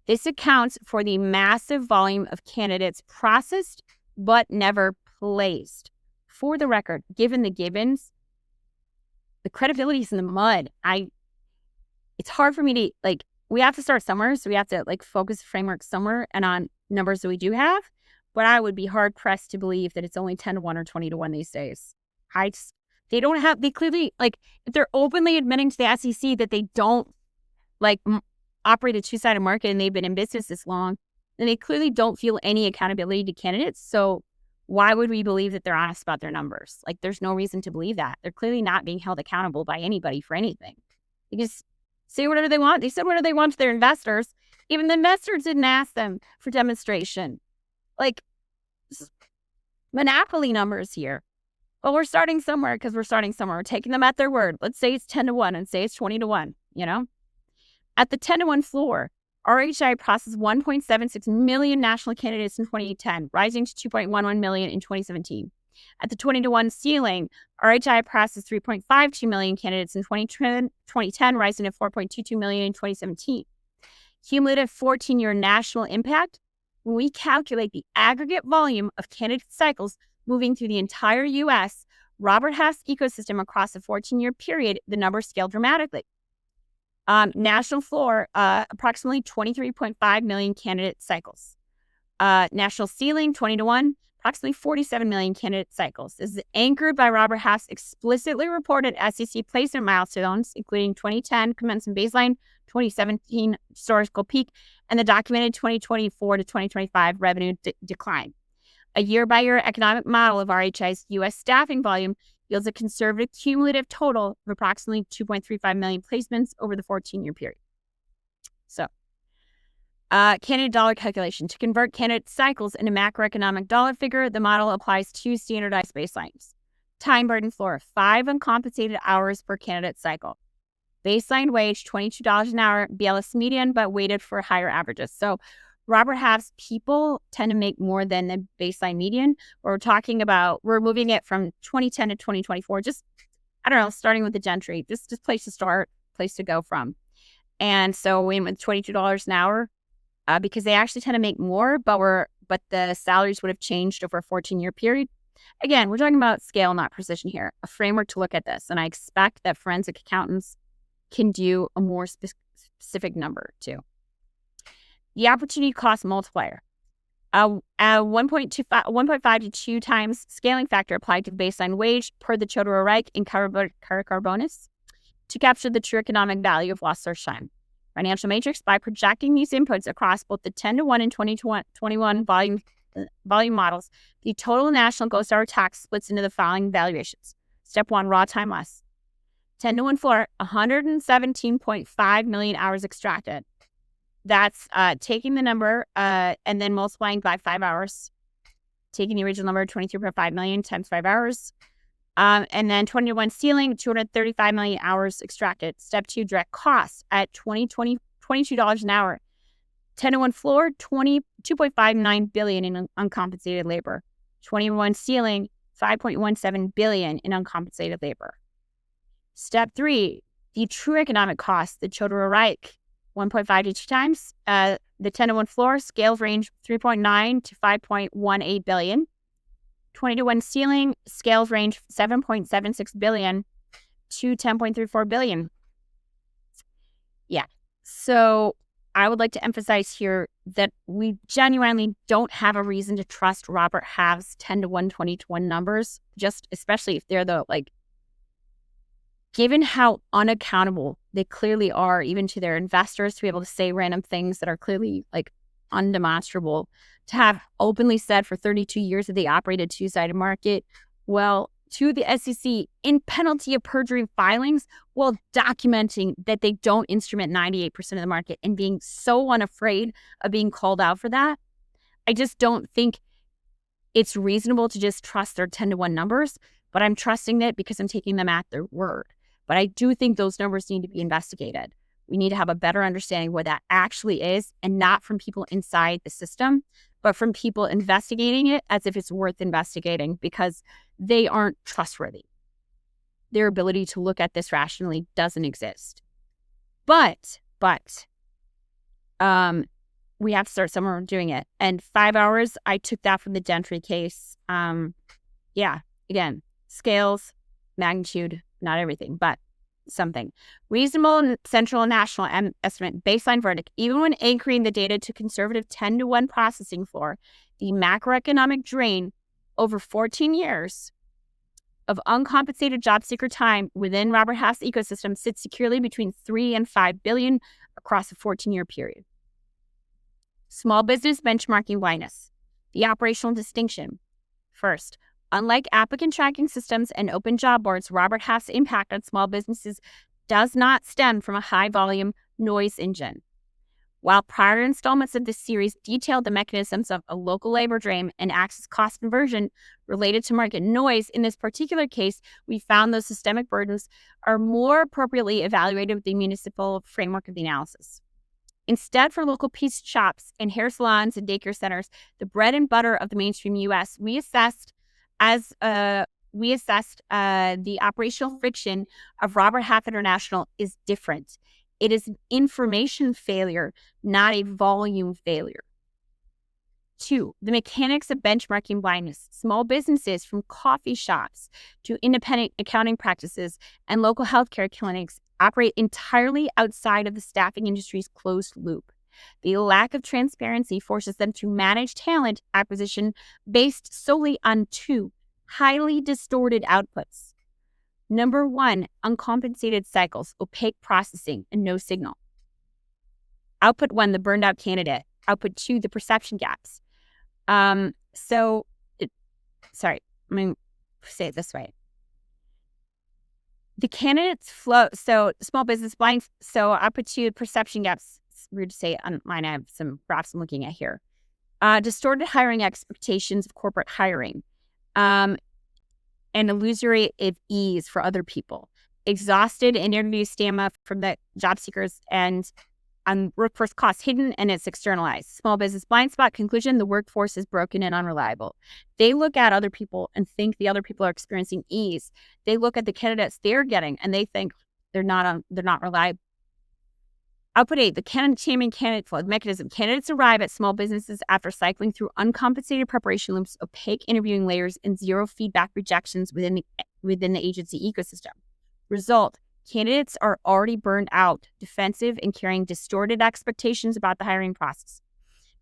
This accounts for the massive volume of candidates processed but never placed. For the record, given the givens, the credibility is in the mud. It's hard for me to, we have to start somewhere, so we have to, focus the framework somewhere and on numbers that we do have, but I would be hard-pressed to believe that it's only 10-to-1 or 20-to-1 these days. They clearly, if they're openly admitting to the SEC that they don't, operate a two-sided market and they've been in business this long, then they clearly don't feel any accountability to candidates. So why would we believe that they're honest about their numbers? There's no reason to believe that. They're clearly not being held accountable by anybody for anything. They just say whatever they want. They said whatever they want to their investors. Even the investors didn't ask them for demonstration. Monopoly numbers here. Well, we're starting somewhere because we're starting somewhere. We're taking them at their word. Let's say it's 10-to-1 and say it's 20-to-1, At the 10-to-1 floor, RHI processed 1.76 million national candidates in 2010, rising to 2.11 million in 2017. At the 20-to-1 ceiling, RHI processed 3.52 million candidates in 2010, rising to 4.22 million in 2017. Cumulative 14-year national impact, when we calculate the aggregate volume of candidate cycles moving through the entire U.S., Robert Half's ecosystem across a 14-year period, the numbers scale dramatically. National floor, approximately 23.5 million candidate cycles. National ceiling, 20-to-1, approximately 47 million candidate cycles. This is anchored by Robert Half's explicitly reported SEC placement milestones, including 2010 commencement baseline, 2017 historical peak, and the documented 2024 to 2025 revenue decline. A year-by-year economic model of RHI's U.S. staffing volume yields a conservative cumulative total of approximately 2.35 million placements over the 14-year period. So, candidate dollar calculation. To convert candidate cycles into macroeconomic dollar figure, the model applies two standardized baselines. Time burden floor, 5 uncompensated hours per candidate cycle. Baseline wage, $22 an hour, BLS median, but weighted for higher averages. So Robert Half's people tend to make more than the baseline median. We're moving it from 2010 to 2024. Just, I don't know, starting with the Gentry. Just place to start, place to go from. And so we went with $22 an hour because they actually tend to make more, but the salaries would have changed over a 14-year period. Again, we're talking about scale, not precision here. A framework to look at this. And I expect that forensic accountants can do a more specific number too. The opportunity cost multiplier. A 1.5 to 2 times scaling factor applied to the baseline wage per the Chodorow-Reich and Carricar-Bonus to capture the true economic value of lost search time. Financial matrix, by projecting these inputs across both the 10-to-1 and 20-to-1 volume models, the total national gross hour tax splits into the following valuations. Step 1, raw time less. 10-to-1 floor, 117.5 million hours extracted. That's taking the number and then multiplying by 5 hours, taking the original number, 23.5 million times 5 hours. And then 20-to-1 ceiling, 235 million hours extracted. Step 2, direct costs at $22 an hour. 10-to-1 floor, $2.59 billion in uncompensated labor. 20-to-1 ceiling, $5.17 billion in uncompensated labor. Step 3, the true economic cost, the Chodorow-Reich, 1.5 to 2 times. The 10-to-1 floor, scales range 3.9 to 5.18 billion. 20-to-1 ceiling, scales range 7.76 billion to 10.34 billion. Yeah. So I would like to emphasize here that we genuinely don't have a reason to trust Robert Half's 10-to-1, 20-to-1 numbers, just especially if they're given how unaccountable they clearly are, even to their investors, to be able to say random things that are clearly undemonstrable, to have openly said for 32 years that they operate a two-sided market, well, to the SEC in penalty of perjury filings, while documenting that they don't instrument 98% of the market and being so unafraid of being called out for that. I just don't think it's reasonable to just trust their 10-to-1 numbers, but I'm trusting it because I'm taking them at their word. But I do think those numbers need to be investigated. We need to have a better understanding what that actually is, and not from people inside the system, but from people investigating it as if it's worth investigating, because they aren't trustworthy. Their ability to look at this rationally doesn't exist. But we have to start somewhere doing it. And 5 hours, I took that from the Gentry case. Again, scales, magnitude, not everything, but something. Reasonable central and national estimate, baseline verdict. Even when anchoring the data to conservative 10-to-1 processing floor, the macroeconomic drain over 14 years of uncompensated job seeker time within Robert Half's ecosystem sits securely between 3 and 5 billion across a 14-year period. Small business benchmarking blindness. The operational distinction. First, unlike applicant tracking systems and open job boards, Robert Half's impact on small businesses does not stem from a high-volume noise engine. While prior installments of this series detailed the mechanisms of a local labor drain and access cost inversion related to market noise, in this particular case, we found those systemic burdens are more appropriately evaluated with the municipal framework of the analysis. Instead, for local pizza shops and hair salons and daycare centers, the bread and butter of the mainstream U.S., we assessed the operational friction of Robert Half International is different. It is an information failure, not a volume failure. 2, the mechanics of benchmarking blindness. Small businesses, from coffee shops to independent accounting practices and local healthcare clinics, operate entirely outside of the staffing industry's closed loop. The lack of transparency forces them to manage talent acquisition based solely on two highly distorted outputs. Number one, uncompensated cycles, opaque processing, and no signal. Output one, the burned out candidate. Output two, the perception gaps. Let me say it this way. The candidates flow, so small business blind, so output two, perception gaps. It's weird to say on mine. I have some graphs I'm looking at here. Distorted hiring expectations of corporate hiring. An illusory of ease for other people. Exhausted and interview stamina from the job seekers and workforce costs hidden and it's externalized. Small business blind spot. Conclusion, the workforce is broken and unreliable. They look at other people and think the other people are experiencing ease. They look at the candidates they're getting and they think they're not reliable. Output 8, the candidate flow mechanism. Candidates arrive at small businesses after cycling through uncompensated preparation loops, opaque interviewing layers, and zero feedback rejections within the agency ecosystem. Result, candidates are already burned out, defensive, and carrying distorted expectations about the hiring process.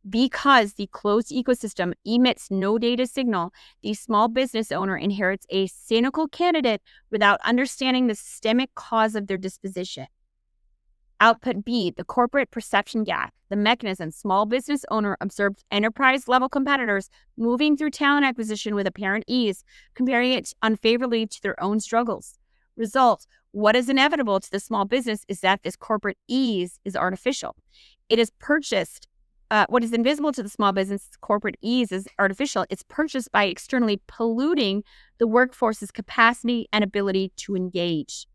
Because the closed ecosystem emits no data signal, the small business owner inherits a cynical candidate without understanding the systemic cause of their disposition. Output B, the corporate perception gap. The mechanism, small business owner observed enterprise-level competitors moving through talent acquisition with apparent ease, comparing it unfavorably to their own struggles. Result, what is inevitable to the small business is that this corporate ease is artificial. It is purchased. What is invisible to the small business corporate ease is artificial. It's purchased by externally polluting the workforce's capacity and ability to engage.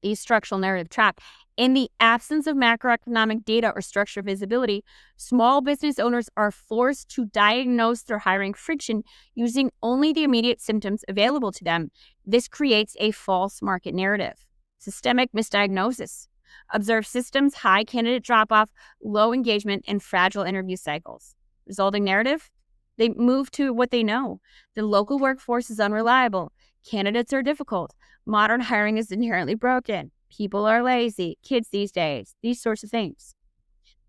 The structural narrative trap. In the absence of macroeconomic data or structure visibility, small business owners are forced to diagnose their hiring friction using only the immediate symptoms available to them. This creates a false market narrative. Systemic misdiagnosis. Observe systems, high candidate drop-off, low engagement, and fragile interview cycles. Resulting narrative? They move to what they know. The local workforce is unreliable. Candidates are difficult. Modern hiring is inherently broken. People are lazy. Kids these days. These sorts of things.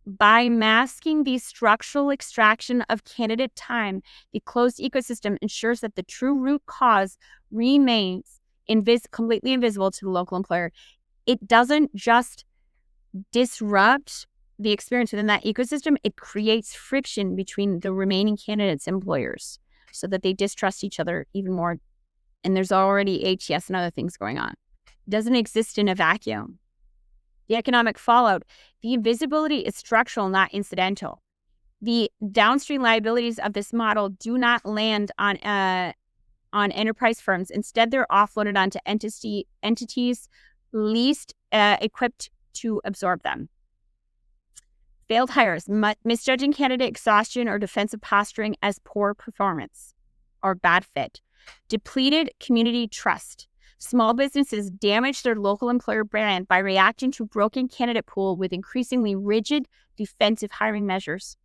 By masking the structural extraction of candidate time, the closed ecosystem ensures that the true root cause remains completely invisible to the local employer. It doesn't just disrupt the experience within that ecosystem, it creates friction between the remaining candidates' employers so that they distrust each other even more. And there's already ATS and other things going on. It doesn't exist in a vacuum. The economic fallout, the invisibility is structural, not incidental. The downstream liabilities of this model do not land on enterprise firms. Instead, they're offloaded onto entities least equipped to absorb them. Failed hires, misjudging candidate exhaustion or defensive posturing as poor performance or bad fit. Depleted community trust. Small businesses damage their local employer brand by reacting to broken candidate pool with increasingly rigid defensive hiring measures.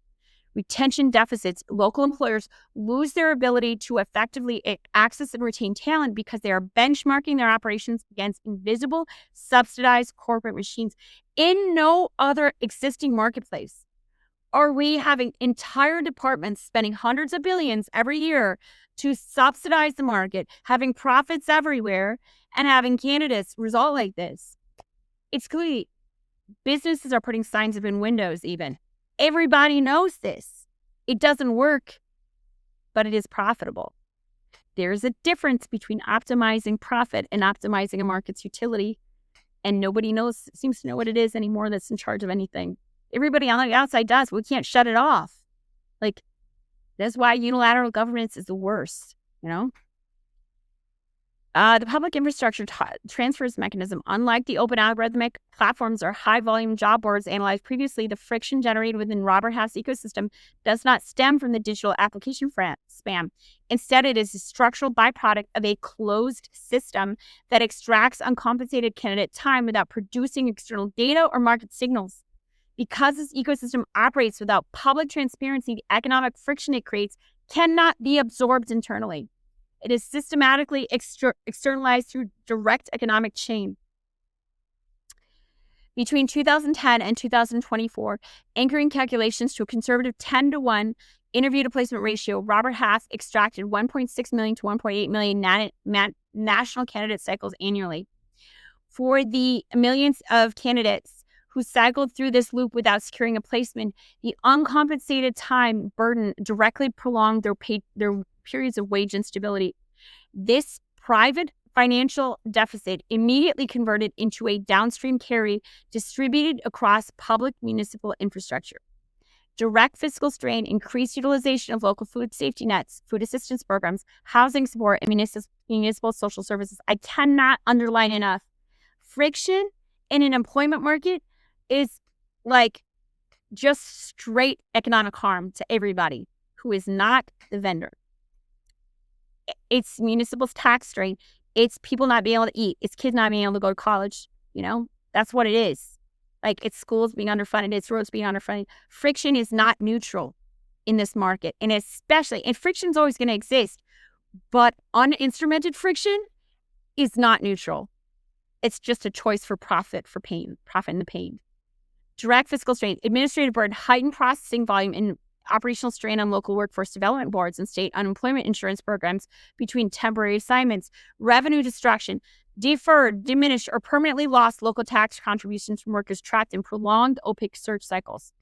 Retention deficits. Local employers lose their ability to effectively access and retain talent because they are benchmarking their operations against invisible, subsidized corporate machines. In no other existing marketplace are we having entire departments spending hundreds of billions every year to subsidize the market, having profits everywhere, and having candidates result like this. It's clearly businesses are putting signs up in windows even. Everybody knows this. It doesn't work, but it is profitable. There's a difference between optimizing profit and optimizing a market's utility, and nobody seems to know what it is anymore that's in charge of anything. Everybody on the outside does, but we can't shut it off. Like, that's why unilateral governance is the worst, you know? The public infrastructure transfers mechanism, unlike the open algorithmic platforms or high-volume job boards analyzed previously, the friction generated within Robert Half's ecosystem does not stem from the digital application spam. Instead, it is a structural byproduct of a closed system that extracts uncompensated candidate time without producing external data or market signals. Because this ecosystem operates without public transparency, the economic friction it creates cannot be absorbed internally. It is systematically externalized through direct economic chain. Between 2010 and 2024, anchoring calculations to a conservative 10-to-1 interview-to-placement ratio, Robert Half extracted 1.6 million to 1.8 million national candidate cycles annually. For the millions of candidates who cycled through this loop without securing a placement, the uncompensated time burden directly prolonged their periods of wage instability. This private financial deficit immediately converted into a downstream carry distributed across public municipal infrastructure. Direct fiscal strain, increased utilization of local food safety nets, food assistance programs, housing support, and municipal social services. I cannot underline enough. Friction in an employment market is like just straight economic harm to everybody who is not the vendor. It's municipal tax strain. It's people not being able to eat. It's kids not being able to go to college. That's what it is. Like, it's schools being underfunded. It's roads being underfunded. Friction is not neutral in this market. And friction's always going to exist. But uninstrumented friction is not neutral. It's just a choice for profit and the pain. Direct fiscal strain, administrative burden, heightened processing volume, and operational strain on local workforce development boards and state unemployment insurance programs between temporary assignments, revenue destruction, deferred, diminished, or permanently lost local tax contributions from workers trapped in prolonged opaque search cycles.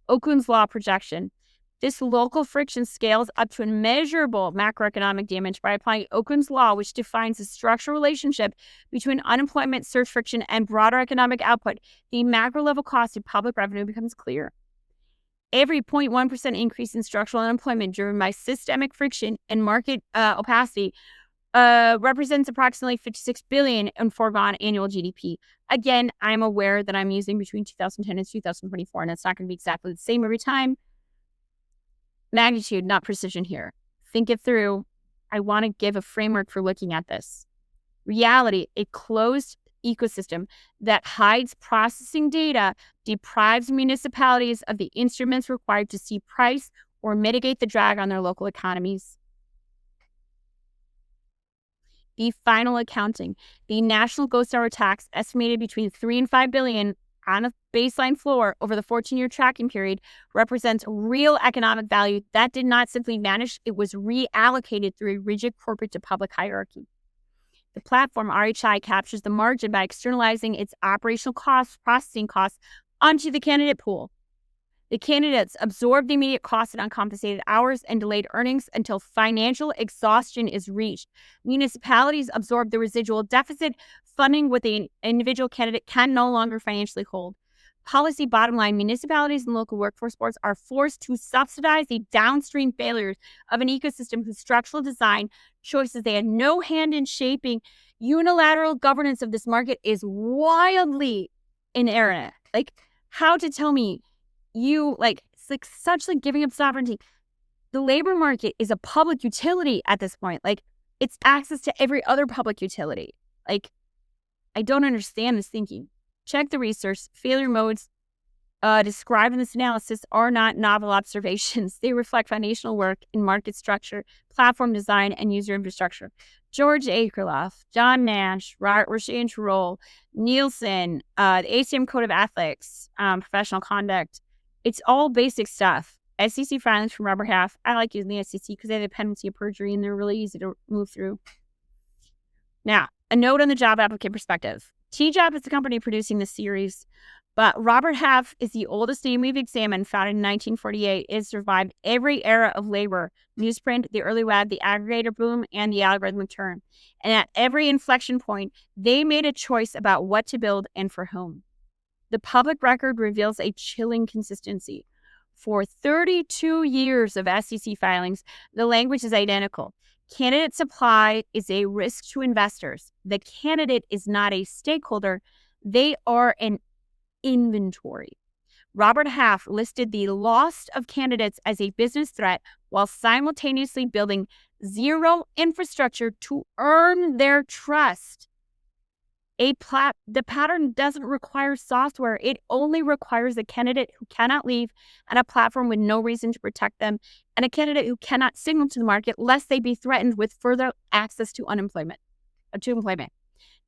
Okun's law projection. This local friction scales up to immeasurable macroeconomic damage by applying Okun's law, which defines the structural relationship between unemployment, search friction, and broader economic output. The macro level cost of public revenue becomes clear. Every 0.1% increase in structural unemployment driven by systemic friction and market opacity represents approximately $56 billion in foregone annual GDP. Again, I'm aware that I'm using between 2010 and 2024, and it's not going to be exactly the same every time. Magnitude, not precision here. Think it through. I want to give a framework for looking at this. Reality, a closed ecosystem that hides processing data deprives municipalities of the instruments required to see price or mitigate the drag on their local economies. The final accounting. The national ghost hour tax, estimated between $3 and $5 billion on a baseline floor over the 14-year tracking period, represents real economic value that did not simply vanish. It was reallocated through a rigid corporate to public hierarchy. The platform RHI captures the margin by externalizing its operational costs, processing costs, onto the candidate pool. The candidates absorb the immediate costs and uncompensated hours and delayed earnings until financial exhaustion is reached. Municipalities absorb the residual deficit, funding what the individual candidate can no longer financially hold. Policy bottom line, municipalities and local workforce boards are forced to subsidize the downstream failures of an ecosystem whose structural design choices they had no hand in shaping. Unilateral governance of this market is wildly inerrant. How to tell me it's such giving up sovereignty. The labor market is a public utility at this point. It's access to every other public utility. I don't understand this thinking. Check the research. Failure modes described in this analysis are not novel observations. They reflect foundational work in market structure, platform design, and user infrastructure. George Akerlof, John Nash, Rochelle Troll, Nielsen, the ACM Code of Ethics, professional conduct. It's all basic stuff. SEC filings from Robert Half. I like using the SEC because they have the pendency of perjury and they're really easy to move through. Now, a note on the job applicant perspective. TJob is the company producing this series, but Robert Half is the oldest name we've examined, founded in 1948. It has survived every era of labor, newsprint, the early web, the aggregator boom, and the algorithmic turn. And at every inflection point, they made a choice about what to build and for whom. The public record reveals a chilling consistency. For 32 years of SEC filings, the language is identical. Candidate supply is a risk to investors. The candidate is not a stakeholder. They are an inventory. Robert Half listed the loss of candidates as a business threat while simultaneously building zero infrastructure to earn their trust. The pattern doesn't require software. It only requires a candidate who cannot leave and a platform with no reason to protect them, and a candidate who cannot signal to the market lest they be threatened with further access to employment.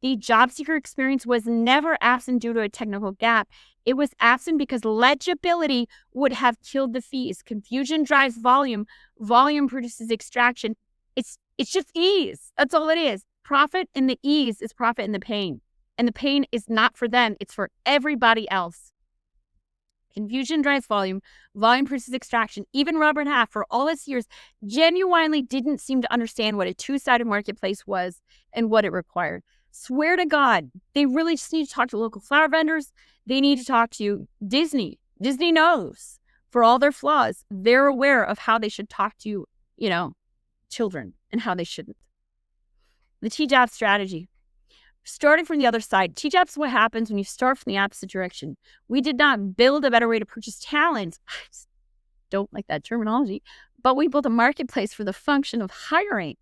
The job seeker experience was never absent due to a technical gap. It was absent because legibility would have killed the fees. Confusion drives volume. Volume produces extraction. It's just ease. That's all it is. Profit in the ease is profit in the pain. And the pain is not for them. It's for everybody else. Confusion drives volume. Volume produces extraction. Even Robert Half, for all his years, genuinely didn't seem to understand what a two-sided marketplace was and what it required. Swear to God, they really just need to talk to local flower vendors. They need to talk to Disney. Disney knows, for all their flaws, they're aware of how they should talk to, children and how they shouldn't. The TJAP strategy. Starting from the other side, TJAP is what happens when you start from the opposite direction. We did not build a better way to purchase talent. I just don't like that terminology, but we built a marketplace for the function of hiring.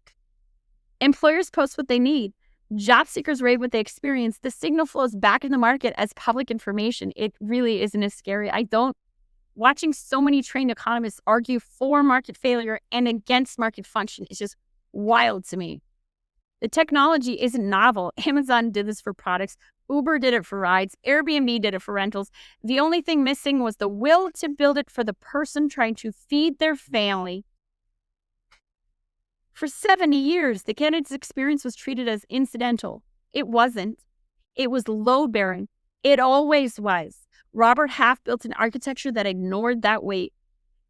Employers post what they need. Job seekers rate what they experience. The signal flows back in the market as public information. It really isn't as scary. Watching so many trained economists argue for market failure and against market function is just wild to me. The technology isn't novel. Amazon did this for products. Uber did it for rides. Airbnb did it for rentals. The only thing missing was the will to build it for the person trying to feed their family. For 70 years, the candidate's experience was treated as incidental. It wasn't. It was load-bearing. It always was. Robert Half built an architecture that ignored that weight.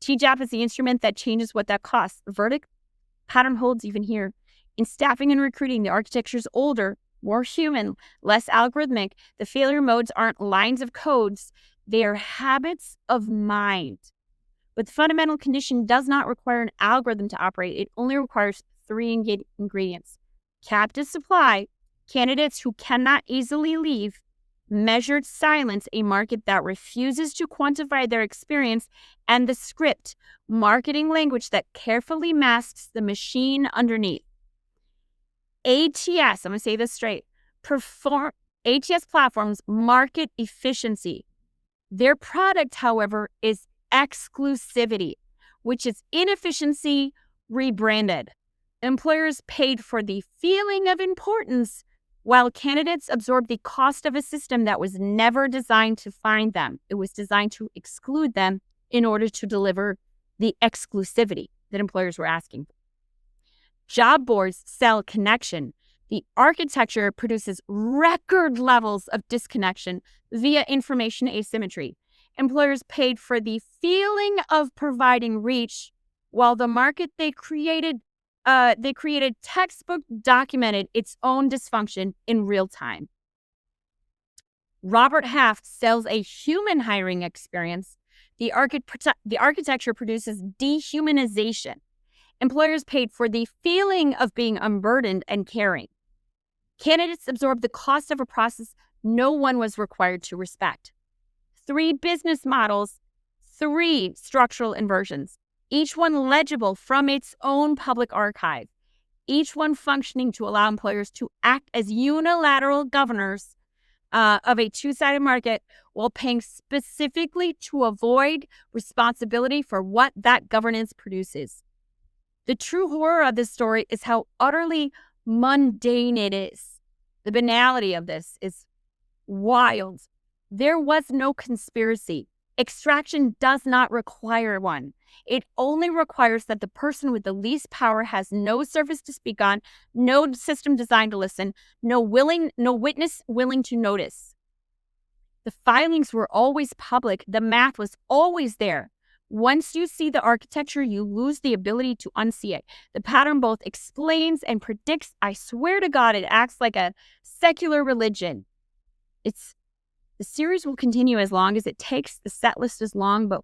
TJAP is the instrument that changes what that costs. The verdict pattern holds even here. In staffing and recruiting, the architecture is older, more human, less algorithmic. The failure modes aren't lines of codes. They are habits of mind. But the fundamental condition does not require an algorithm to operate. It only requires 3 ingredients. Captive supply, candidates who cannot easily leave, measured silence, a market that refuses to quantify their experience, and the script, marketing language that carefully masks the machine underneath. ATS, I'm going to say this straight, ATS platforms market efficiency. Their product, however, is exclusivity, which is inefficiency rebranded. Employers paid for the feeling of importance, while candidates absorbed the cost of a system that was never designed to find them. It was designed to exclude them in order to deliver the exclusivity that employers were asking for. Job boards sell connection. The architecture produces record levels of disconnection via information asymmetry. Employers paid for the feeling of providing reach, while the market they created textbook documented its own dysfunction in real time. Robert Half sells a human hiring experience. The architecture produces dehumanization. Employers paid for the feeling of being unburdened and caring. Candidates absorbed the cost of a process no one was required to respect. 3 business models, 3 structural inversions, each one legible from its own public archive, each one functioning to allow employers to act as unilateral governors of a two-sided market while paying specifically to avoid responsibility for what that governance produces. The true horror of this story is how utterly mundane it is. The banality of this is wild. There was no conspiracy. Extraction does not require one. It only requires that the person with the least power has no service to speak on, no system designed to listen, no witness willing to notice. The filings were always public. The math was always there. Once you see the architecture, you lose the ability to unsee it. The pattern both explains and predicts. I swear to God, it acts like a secular religion. The series will continue as long as it takes. The set list is long, but